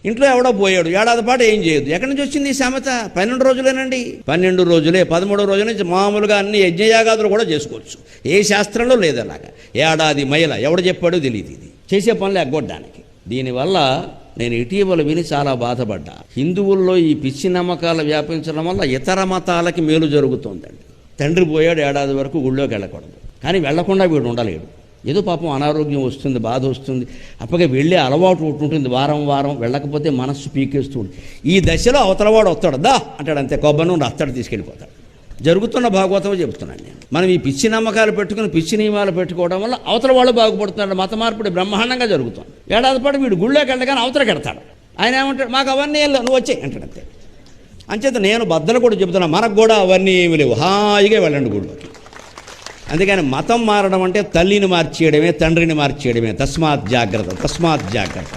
ఇంట్లో ఎవడో పోయాడు, ఏడాది పాటు ఏం చేయదు. ఎక్కడి నుంచి వచ్చింది ఈ సామెత? 12 రోజులేనండి. 12 రోజులే, 13వ రోజు నుంచి మామూలుగా అన్ని యజ్ఞయాగాదులు కూడా చేసుకోవచ్చు. ఏ శాస్త్రంలో లేదు అలాగా. ఏడాది మైల ఎవడు చెప్పాడో తెలియదు. ఇది చేసే పనులు ఎగ్గొట్టడానికి. దీనివల్ల నేను ఇటీవల విని చాలా బాధపడ్డా. హిందువుల్లో ఈ పిచ్చి నమ్మకాలు వ్యాపించడం వల్ల ఇతర మతాలకి మేలు జరుగుతుందండి. తండ్రి పోయాడు, ఏడాది వరకు గుళ్ళోకి వెళ్ళకూడదు, కానీ వెళ్లకుండా వీడు ఉండలేడు. ఏదో పాపం అనారోగ్యం వస్తుంది, బాధ వస్తుంది, అప్పగే వెళ్ళే అలవాటు ఉంటుంది. వారం వారం వెళ్ళకపోతే మనస్సు పీకేస్తుంది. ఈ దశలో అవతలవాడు వస్తాడు, దా అంటాడు, అంతే కొబ్బరి నుండి అత్తడు తీసుకెళ్ళిపోతాడు. జరుగుతున్న భాగవతం చెబుతున్నాను నేను. మనం ఈ పిచ్చి నమ్మకాలు పెట్టుకుని పిచ్చి నియమాలు పెట్టుకోవడం వల్ల అవతల వాళ్ళు బాగుపడుతున్నాడు. మత మార్పిడి బ్రహ్మాండంగా జరుగుతుంది. ఏడాది పాటు వీడు గుళ్ళోకి వెళ్ళగానే అవతలకి వెడతాడు. ఆయన ఏమంటాడు, మాకు అవన్నీ నువ్వు వచ్చే అంటాడు, అంతే. అంచేత నేను బద్దలు కూడా చెబుతున్నా, మనకు కూడా అవన్నీ ఏమి లేవు, హాయిగా వెళ్ళండి గుళ్ళోకి. అందుకని మతం మారడం అంటే తల్లిని మార్చేయడమే, తండ్రిని మార్చేయడమే. తస్మాత్ జాగ్రత్త.